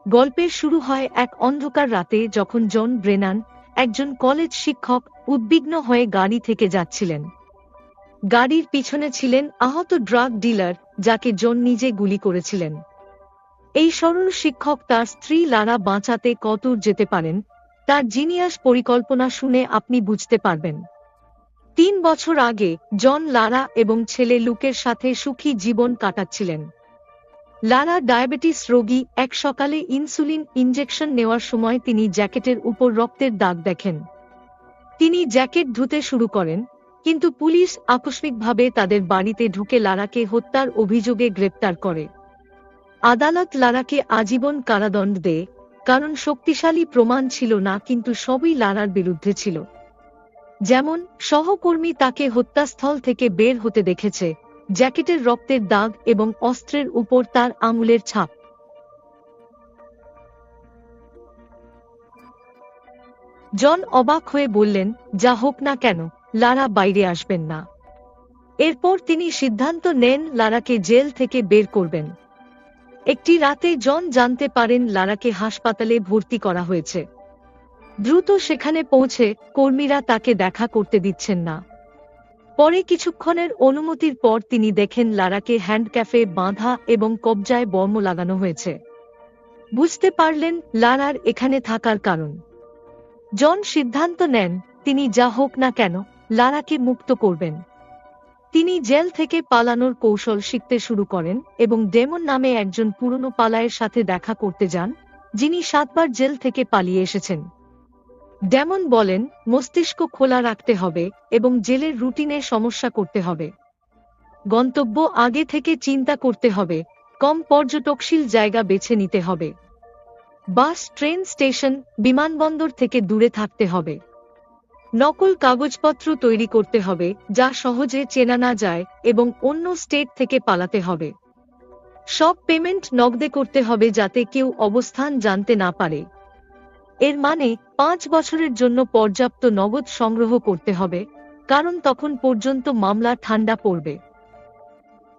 গল্পের শুরু হয় এক অন্ধকার রাতে যখন জন ব্রেনান, একজন কলেজ শিক্ষক, উদ্বিগ্ন হয়ে গাড়ি থেকে যাচ্ছিলেন। গাড়ির পিছনে ছিলেন আহত ড্রাগ ডিলার, যাকে জন নিজে গুলি করেছিলেন। এই সরল শিক্ষক তার স্ত্রী লারা বাঁচাতে কতদূর যেতে পারেন, তার জিনিয়াস পরিকল্পনা শুনে আপনি বুঝতে পারবেন। 3 বছর আগে জন লারা এবং ছেলে লুকের সাথে সুখী জীবন কাটাচ্ছিলেন। লারা ডায়াবেটিস রোগী। এক সকালে ইনসুলিন ইনজেকশন নেওয়ার সময় তিনি জ্যাকেটের উপর রক্তের দাগ দেখেন। তিনি জ্যাকেট ধুতে শুরু করেন, কিন্তু পুলিশ আকস্মিকভাবে তাদের বাড়িতে ঢুকে লারাকে হত্যার অভিযোগে গ্রেপ্তার করে। আদালত লারাকে আজীবন কারাদণ্ড দেয়, কারণ শক্তিশালী প্রমাণ ছিল না, কিন্তু সবই লারার বিরুদ্ধে ছিল। যেমন, সহকর্মী তাকে হত্যাস্থল থেকে বের হতে দেখেছে, জ্যাকেটের রক্তের দাগ এবং অস্ত্রের উপর তার আঙুলের ছাপ। জন অবাক হয়ে বললেন, যা হোক না কেন, লারা বাইরে আসবেন না। এরপর তিনি সিদ্ধান্ত নেন লারাকে জেল থেকে বের করবেন। একটি রাতে জন জানতে পারেন লারাকে হাসপাতালে ভর্তি করা হয়েছে। দ্রুত সেখানে পৌঁছে কর্মীরা তাকে দেখা করতে দিচ্ছেন না। পরে কিছুক্ষণের অনুমতির পর তিনি দেখেন লারাকে হ্যান্ডক্যাফে বাঁধা এবং কবজায় বর্ম লাগানো হয়েছে। বুঝতে পারলেন লারার এখানে থাকার কারণ। জন সিদ্ধান্ত নেন তিনি যা হোক না কেন লারাকে মুক্ত করবেন। তিনি জেল থেকে পালানোর কৌশল শিখতে শুরু করেন এবং ডেমন নামে একজন পুরনো পালায়ের সাথে দেখা করতে যান, যিনি 7 বার জেল থেকে পালিয়ে এসেছেন। ডেমন বলেন, মস্তিষ্ক খোলা রাখতে হবে এবং জেলের রুটিনে সমস্যা করতে হবে। গন্তব্য আগে থেকে চিন্তা করতে হবে, কম পর্যটকশীল জায়গা বেছে নিতে হবে। বাস, ট্রেন স্টেশন, বিমানবন্দর থেকে দূরে থাকতে হবে। নকল কাগজপত্র তৈরি করতে হবে যা সহজে চেনা না যায়, এবং অন্য স্টেট থেকে পালাতে হবে। সব পেমেন্ট নগদে করতে হবে যাতে কেউ অবস্থান জানতে না পারে। এর মানে 5 বছরের জন্য পর্যাপ্ত নগদ সংগ্রহ করতে হবে, কারণ তখন পর্যন্ত মামলা ঠান্ডা পড়বে।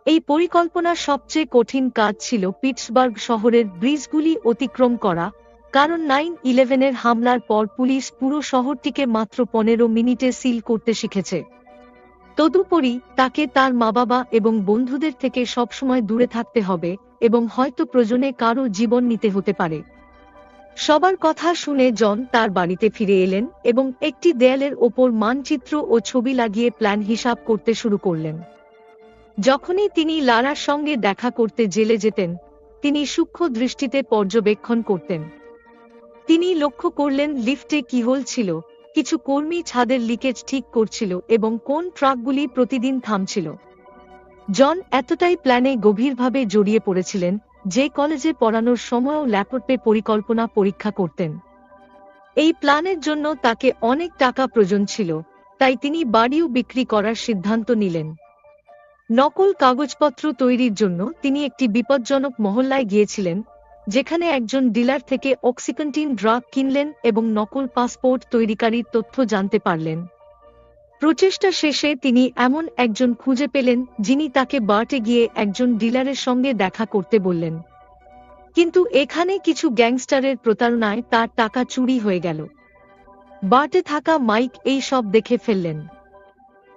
এই পরিকল্পনার সবচেয়ে কঠিন কাজ ছিল পিটসবার্গ শহরের ব্রিজগুলি অতিক্রম করা, কারণ 9/11-এর হামলার পর পুলিশ পুরো শহরটিকে মাত্র 15 মিনিটে সিল করতে শিখেছে। তদুপরি তাকে তার মা-বাবা এবং বন্ধুদের থেকে সবসময় দূরে থাকতে হবে, এবং হয়তো প্রয়োজনে কারো জীবন নিতে হতে পারে। সবার কথা শুনে জন তার বাড়িতে ফিরে এলেন এবং একটি দেয়ালের ওপর মানচিত্র ও ছবি লাগিয়ে প্ল্যান হিসাব করতে শুরু করলেন। যখনই তিনি লারার সঙ্গে দেখা করতে জেলে যেতেন, তিনি সূক্ষ্ম দৃষ্টিতে পর্যবেক্ষণ করতেন। তিনি লক্ষ্য করলেন লিফটে কিহোল ছিল, কিছু কর্মী ছাদের লিকেজ ঠিক করছিল এবং কোন ট্রাকগুলি প্রতিদিন থামছিল। জন এতটাই প্ল্যানে গভীরভাবে জড়িয়ে পড়েছিলেন যে কলেজে পড়ানোর সময়ও ল্যাপটপে পরিকল্পনা পরীক্ষা করতেন। এই প্ল্যানের জন্য তাকে অনেক টাকা প্রয়োজন ছিল, তাই তিনি বাড়িও বিক্রি করার সিদ্ধান্ত নিলেন। নকল কাগজপত্র তৈরির জন্য তিনি একটি বিপজ্জনক মহল্লায় গিয়েছিলেন, যেখানে একজন ডিলার থেকে অক্সিকন্টিন ড্রাগ কিনলেন এবং নকল পাসপোর্ট তৈরিকারীর তথ্য জানতে পারলেন। প্রচেষ্টা শেষে তিনি এমন একজন খুঁজে পেলেন যিনি তাকে বার্টে গিয়ে একজন ডিলারের সঙ্গে দেখা করতে বললেন। কিন্তু এখানে কিছু গ্যাংস্টারের প্রতারণায় তার টাকা চুরি হয়ে গেল। বার্টে থাকা মাইক এই সব দেখে ফেললেন।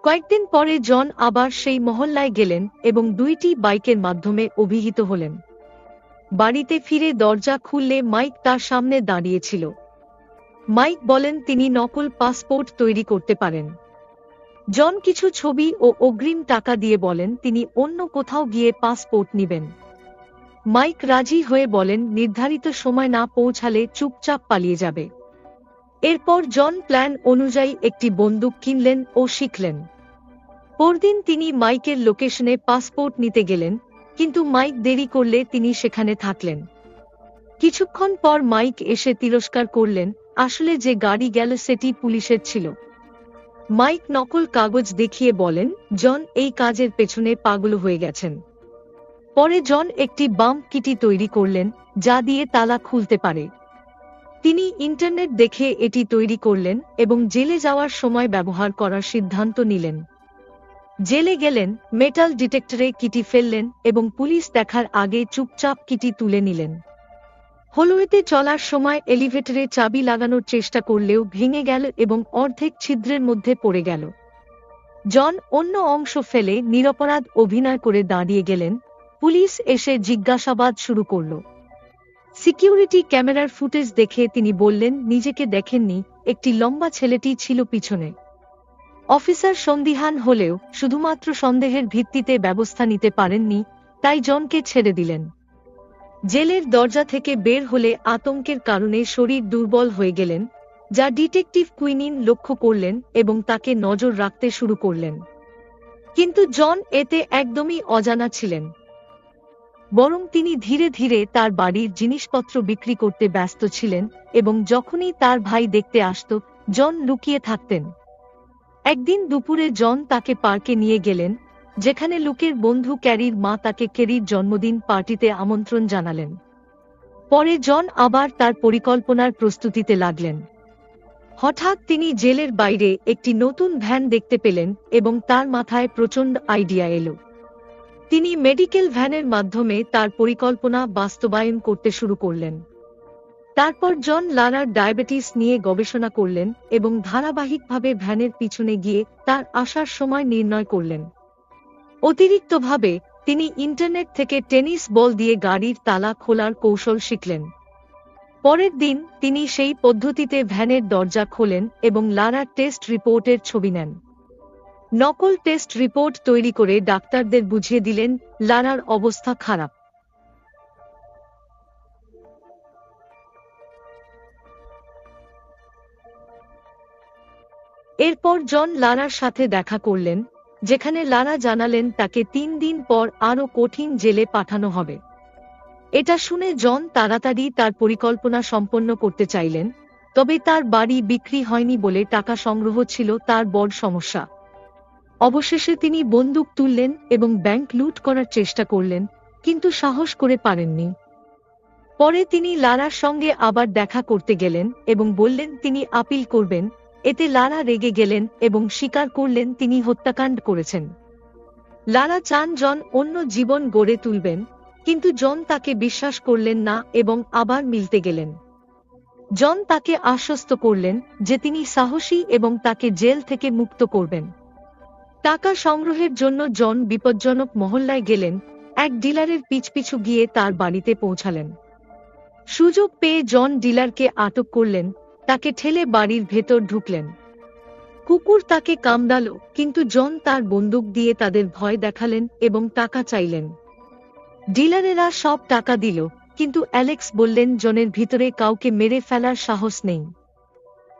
কয়েকদিন পরে জন আবার সেই মহল্লায় গেলেন এবং 2টি বাইকের মাধ্যমে অভিহিত হলেন। বাড়িতে ফিরে দরজা খুললে মাইক তার সামনে দাঁড়িয়েছিল। মাইক বলেন তিনি নকল পাসপোর্ট তৈরি করতে পারেন। জন কিছু ছবি ও অগ্রিম টাকা দিয়ে বলেন তিনি অন্য কোথাও গিয়ে পাসপোর্ট নেবেন। মাইক রাজি হয়ে বলেন নির্ধারিত সময় না পৌঁছালে চুপচাপ পালিয়ে যাবে। এরপর জন প্ল্যান অনুযায়ী একটি বন্দুক কিনলেন ও শিখলেন। পরদিন তিনি মাইকের লোকেশনে পাসপোর্ট নিতে গেলেন, কিন্তু মাইক দেরি করলে তিনি সেখানে থাকলেন। কিছুক্ষণ পর মাইক এসে তিরস্কার করলেন, আসলে যে গাড়ি গেল সেটি পুলিশের ছিল। মাইক নকল কাগজ দেখিয়ে বলেন জন এই কাজের পেছনে পাগল হয়ে গেছেন। পরে জন একটি বাম্প কিটি তৈরি করলেন যা দিয়ে তালা খুলতে পারে। তিনি ইন্টারনেট দেখে এটি তৈরি করলেন এবং জেলে যাওয়ার সময় ব্যবহার করার সিদ্ধান্ত নিলেন। জেলে গেলেন, মেটাল ডিটেক্টরে কিটি ফেললেন এবং পুলিশ দেখার আগে চুপচাপ কিটি তুলে নিলেন। হলওয়েতে চলার সময় এলিভেটরে চাবি লাগানোর চেষ্টা করলেও ভেঙে গেল এবং অর্ধেক ছিদ্রের মধ্যে পড়ে গেল। জন অন্য অংশ ফেলে নিরপরাধ অভিনয় করে দাঁড়িয়ে গেলেন। পুলিশ এসে জিজ্ঞাসাবাদ শুরু করল। সিকিউরিটি ক্যামেরার ফুটেজ দেখে তিনি বললেন নিজেকে দেখেননি, একটি লম্বা ছেলেটি ছিল পিছনে। অফিসার সন্দিহান হলেও শুধুমাত্র সন্দেহের ভিত্তিতে ব্যবস্থা নিতে পারেননি, তাই জনকে ছেড়ে দিলেন। জেলের দরজা থেকে বের হলে আতঙ্কের কারণে শরীর দুর্বল হয়ে গেলেন, যা ডিটেকটিভ কুইনিন লক্ষ্য করলেন এবং তাকে নজর রাখতে শুরু করলেন। কিন্তু জন এতে একদমই অজানা ছিলেন, বরং তিনি ধীরে ধীরে তার বাড়ির জিনিসপত্র বিক্রি করতে ব্যস্ত ছিলেন এবং যখনই তার ভাই দেখতে আসত, জন লুকিয়ে থাকতেন। একদিন দুপুরে জন তাকে পার্কে নিয়ে গেলেন, যেখানে লুকের বন্ধু ক্যারির মা তাকে ক্যারির জন্মদিন পার্টিতে আমন্ত্রণ জানালেন। পরে জন আবার তার পরিকল্পনার প্রস্তুতিতে লাগলেন। হঠাৎ তিনি জেলের বাইরে একটি নতুন ভ্যান দেখতে পেলেন এবং তার মাথায় প্রচণ্ড আইডিয়া এলো। তিনি মেডিকেল ভ্যানের মাধ্যমে তার পরিকল্পনা বাস্তবায়ন করতে শুরু করলেন। তারপর জন লারার ডায়াবেটিস নিয়ে গবেষণা করলেন এবং ধারাবাহিকভাবে ভ্যানের পিছনে গিয়ে তার আসার সময় নির্ণয় করলেন। অতিরিক্তভাবে তিনি ইন্টারনেট থেকে টেনিস বল দিয়ে গাড়ির তালা খোলার কৌশল শিখলেন। পরের দিন তিনি সেই পদ্ধতিতে ভ্যানের দরজা খোলেন এবং লারার টেস্ট রিপোর্টের ছবি নেন। নকল টেস্ট রিপোর্ট তৈরি করে ডাক্তারদের বুঝিয়ে দিলেন লারার অবস্থা খারাপ। এরপর জন লারার সাথে দেখা করলেন, যেখানে লারা জানালেন তাকে 3 দিন পর আরও কঠিন জেলে পাঠানো হবে। এটা শুনে জন তাড়াতাড়ি তার পরিকল্পনা সম্পন্ন করতে চাইলেন, তবে তার বাড়ি বিক্রি হয়নি বলে টাকা সংগ্রহ ছিল তার বড় সমস্যা। অবশেষে তিনি বন্দুক তুললেন এবং ব্যাংক লুট করার চেষ্টা করলেন, কিন্তু সাহস করে পারেননি। পরে তিনি লারার সঙ্গে আবার দেখা করতে গেলেন এবং বললেন তিনি আপিল করবেন। এতে লারা রেগে গেলেন এবং স্বীকার করলেন তিনি হত্যাকাণ্ড করেছেন। লারা চান জন অন্য জীবন গড়ে তুলবেন, কিন্তু জন তাকে বিশ্বাস করলেন না এবং আবার মিলতে গেলেন। জন তাকে আশ্বস্ত করলেন যে তিনি সাহসী এবং তাকে জেল থেকে মুক্ত করবেন। টাকা সংগ্রহের জন্য জন বিপজ্জনক মহল্লায় গেলেন, এক ডিলারের পিছু গিয়ে তার বাড়িতে পৌঁছালেন। সুযোগ পেয়ে জন ডিলারকে আটক করলেন, তাকে ঠেলে বাড়ির ভেতর ঢুকলেন। কুকুর তাকে কামড়ালো, কিন্তু জন তার বন্দুক দিয়ে তাদের ভয় দেখালেন এবং টাকা চাইলেন। ডিলারেরা সব টাকা দিল, কিন্তু অ্যালেক্স বললেন জনের ভিতরে কাউকে মেরে ফেলার সাহস নেই।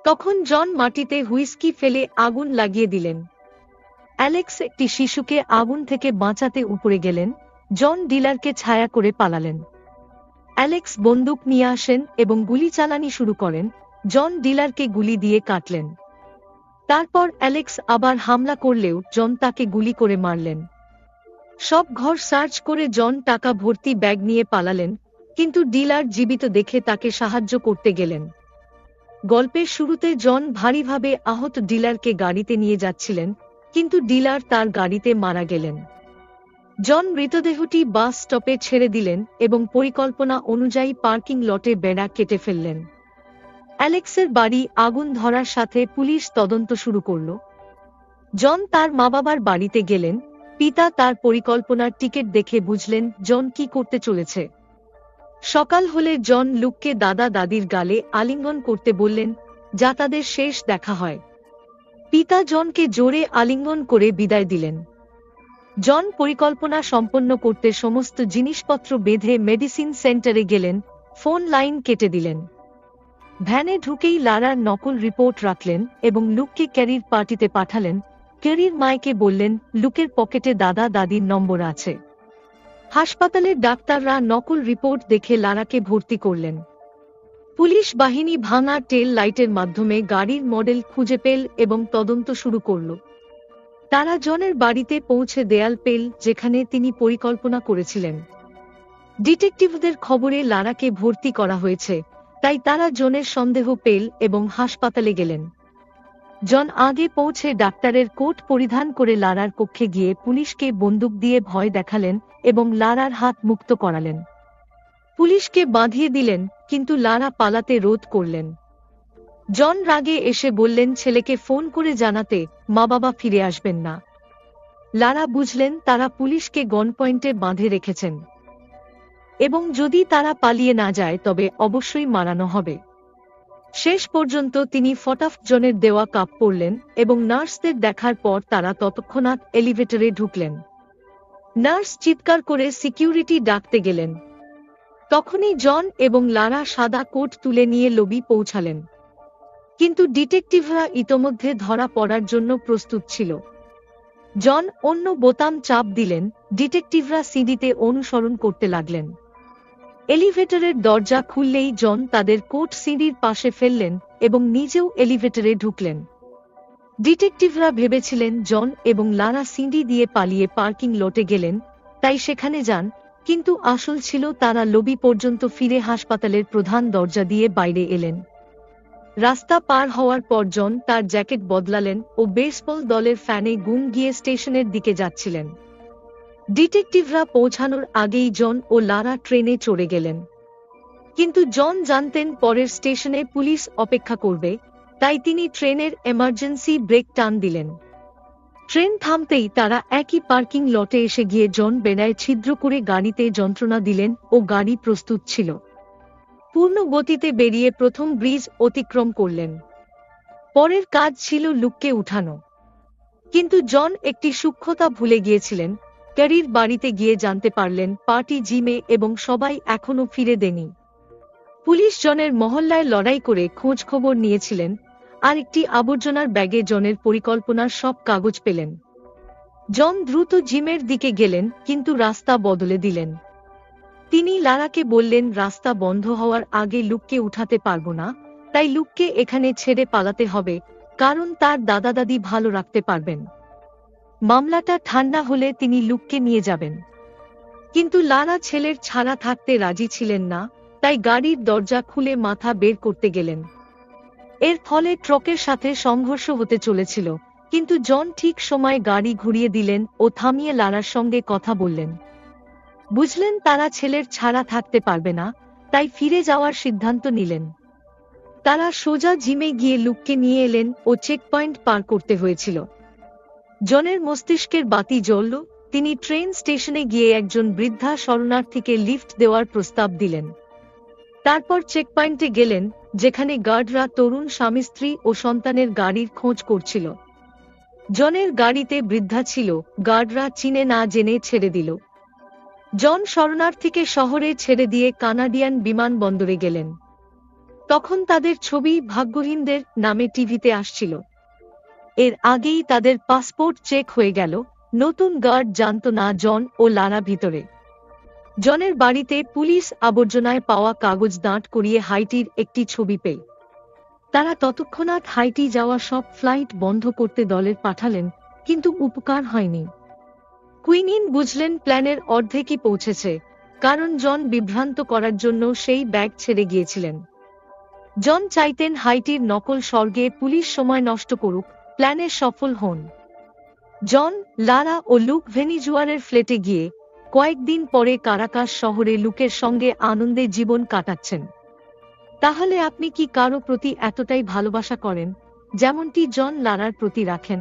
তখন জন মাটিতে হুইস্কি ফেলে আগুন লাগিয়ে দিলেন। অ্যালেক্স একটি শিশুকে আগুন থেকে বাঁচাতে উপরে গেলেন, জন ডিলারকে ছায়া করে পালালেন। অ্যালেক্স বন্দুক নিয়ে আসেন এবং গুলি চালানি শুরু করেন, জন ডিলারকে গুলি দিয়ে কাটলেন। তারপর অ্যালেক্স আবার হামলা করলেও জন তাকে গুলি করে মারলেন। সব ঘর সার্চ করে জন টাকা ভর্তি ব্যাগ নিয়ে পালালেন, কিন্তু ডিলার জীবিত দেখে তাকে সাহায্য করতে গেলেন। গল্পের শুরুতে জন ভারীভাবে আহত ডিলারকে গাড়িতে নিয়ে যাচ্ছিলেন, কিন্তু ডিলার তার গাড়িতে মারা গেলেন। জন মৃতদেহটি বাস স্টপে ছেড়ে দিলেন এবং পরিকল্পনা অনুযায়ী পার্কিং লটে বেড়া কেটে ফেললেন। অ্যালেক্সের বাড়ি আগুন ধরার সাথে পুলিশ তদন্ত শুরু করল। জন তার মা-বাবার বাড়িতে গেলেন, পিতা তার পরিকল্পনার টিকিট দেখে বুঝলেন জন কি করতে চলেছে। সকাল হলে জন লুককে দাদা দাদির গালে আলিঙ্গন করতে বললেন, যা তাদের শেষ দেখা হয়। পিতা জনকে জোরে আলিঙ্গন করে বিদায় দিলেন। জন পরিকল্পনা সম্পন্ন করতে সমস্ত জিনিসপত্র বেঁধে মেডিসিন সেন্টারে গেলেন, ফোন লাইন কেটে দিলেন। ভ্যানে ঢুকেই লারার নকল রিপোর্ট রাখলেন এবং লুককে ক্যারির পার্টিতে পাঠালেন। ক্যারির মায়কে বললেন লুকের পকেটে দাদা দাদির নম্বর আছে। হাসপাতালের ডাক্তাররা নকল রিপোর্ট দেখে লারাকে ভর্তি করলেন। পুলিশ বাহিনী ভাঙা টেল লাইটের মাধ্যমে গাড়ির মডেল খুঁজে পেল এবং তদন্ত শুরু করল। তারা জনের বাড়িতে পৌঁছে দেয়াল পেল যেখানে তিনি পরিকল্পনা করেছিলেন। ডিটেকটিভদের খবরে লারাকে ভর্তি করা হয়েছে, তাই তারা জনের সন্দেহ পেল এবং হাসপাতালে গেলেন। জন আগে পৌঁছে ডাক্তারের কোট পরিধান করে লারার কক্ষে গিয়ে পুলিশকে বন্দুক দিয়ে ভয় দেখালেন এবং লারার হাত মুক্ত করালেন। পুলিশকে বাঁধিয়ে দিলেন, কিন্তু লারা পালাতে রোধ করলেন। জন রাগে এসে বললেন ছেলেকে ফোন করে জানাতে মা বাবা ফিরে আসবেন না। লারা বুঝলেন তারা পুলিশকে গনপয়েন্টে বাঁধে রেখেছেন এবং যদি তারা পালিয়ে না যায় তবে অবশ্যই মারানো হবে। শেষ পর্যন্ত তিনি ফটাফট জনের দেওয়া কাপ পরলেন এবং নার্সদের দেখার পর তারা তৎক্ষণাৎ এলিভেটরে ঢুকলেন। নার্স চিৎকার করে সিকিউরিটি ডাকতে গেলেন। তখনই জন এবং লারা সাদা কোট তুলে নিয়ে লবি পৌঁছালেন, কিন্তু ডিটেকটিভরা ইতোমধ্যে ধরা পড়ার জন্য প্রস্তুত ছিল। জন অন্য বোতাম চাপ দিলেন, ডিটেকটিভরা সিঁড়িতে অনুসরণ করতে লাগলেন। এলিভেটরের দরজা খুললেই জন তাদের কোট সিঁড়ির পাশে ফেললেন এবং নিজেও এলিভেটরে ঢুকলেন। ডিটেকটিভরা ভেবেছিলেন জন এবং লারা সিঁড়ি দিয়ে পালিয়ে পার্কিং লটে গেলেন, তাই সেখানে যান, কিন্তু আসল ছিল তারা লবি পর্যন্ত ফিরে হাসপাতালের প্রধান দরজা দিয়ে বাইরে এলেন। রাস্তা পার হওয়ার পর জন তার জ্যাকেট বদলালেন ও বেসবল দলের ফ্যানে গুম গিয়ে স্টেশনের দিকে যাচ্ছিলেন। ডিটেকটিভরা পৌঁছানোর আগেই জন ও লারা ট্রেনে চড়ে গেলেন, কিন্তু জন জানতেন পরের স্টেশনে পুলিশ অপেক্ষা করবে, তাই তিনি ট্রেনের এমার্জেন্সি ব্রেক টান দিলেন। ট্রেন থামতেই তারা একই পার্কিং লটে এসে গিয়ে জন বেড়ায় ছিদ্র করে গাড়িতে যন্ত্রণা দিলেন ও গাড়ি প্রস্তুত ছিল। পূর্ণ গতিতে বেরিয়ে প্রথম ব্রিজ অতিক্রম করলেন। পরের কাজ ছিল লুককে উঠানো, কিন্তু জন একটি সূক্ষ্মতা ভুলে গিয়েছিলেন। ক্যারির বাড়িতে গিয়ে জানতে পারলেন পার্টি জিমে এবং সবাই এখনো ফিরে দেনি। পুলিশ জনের মহল্লায় লড়াই করে খোঁজ খবর নিয়েছিলেন আর একটি আবর্জনার ব্যাগে জনের পরিকল্পনার সব কাগজ পেলেন। জন দ্রুত জিমের দিকে গেলেন, কিন্তু রাস্তা বদলে দিলেন। তিনি লারাকে বললেন রাস্তা বন্ধ হওয়ার আগে লুককে উঠাতে পারবো না, তাই লুককে এখানে ছেড়ে পালাতে হবে, কারণ তার দাদা দাদি ভালো রাখতে পারবেন। মামলাটা ঠান্ডা হলে তিনি লুককে নিয়ে যাবেন। কিন্তু লারা ছেলের ছাড়া থাকতে রাজি ছিলেন না, তাই গাড়ির দরজা খুলে মাথা বের করতে গেলেন। এর ফলে ট্রাকের সাথে সংঘর্ষ হতে চলেছিল, কিন্তু জন ঠিক সময়ে গাড়ি ঘুরিয়ে দিলেন ও থামিয়ে লারার সঙ্গে কথা বললেন। বুঝলেন তারা ছেলের ছাড়া থাকতে পারবে না, তাই ফিরে যাওয়ার সিদ্ধান্ত নিলেন। তারা সোজা জিমে গিয়ে লুককে নিয়ে এলেন ও চেকপয়েন্ট পার করতে হয়েছিল। জনের মস্তিষ্কের বাতি জ্বলল। তিনি ট্রেন স্টেশনে গিয়ে একজন বৃদ্ধা শরণার্থীকে লিফট দেওয়ার প্রস্তাব দিলেন। তারপর চেকপয়েন্টে গেলেন, যেখানে গার্ডরা তরুণ স্বামী স্ত্রী ও সন্তানের গাড়ির খোঁজ করছিল। জনের গাড়িতে বৃদ্ধা ছিল, গার্ডরা চিনে না জেনে ছেড়ে দিল। জন শরণার্থীকে শহরে ছেড়ে দিয়ে কানাডিয়ান বিমানবন্দরে গেলেন। তখন তাদের ছবি ভাগ্যহীনদের নামে টিভিতে আসছিল। এর আগেই তাদের পাসপোর্ট চেক হয়ে গেল। নতুন গার্ড জানত না জন ও লারা ভিতরে। জনের বাড়িতে পুলিশ আবর্জনায় পাওয়া কাগজ দাঁড় করিয়ে হাইটির একটি ছবি পেল। তারা তৎক্ষণাৎ হাইটি যাওয়া সব ফ্লাইট বন্ধ করতে দলের পাঠালেন, কিন্তু উপকার হয়নি। কুইনিন বুঝলেন প্ল্যানের অর্ধেকই পৌঁছেছে, কারণ জন বিভ্রান্ত করার জন্য সেই ব্যাগ ছেড়ে গিয়েছিলেন। জন চাইতেন হাইটির নকল স্বর্গে পুলিশ সময় নষ্ট করুক, প্ল্যানে সফল হন। জন, লারা ও লুক ভেনিজুয়ারের ফ্ল্যাটে গিয়ে কয়েকদিন পরে কারাকাস শহরে লুকের সঙ্গে আনন্দে জীবন কাটাচ্ছেন। তাহলে আপনি কি কারো প্রতি এতটাই ভালোবাসা করেন, যেমনটি জন লারার প্রতি রাখেন?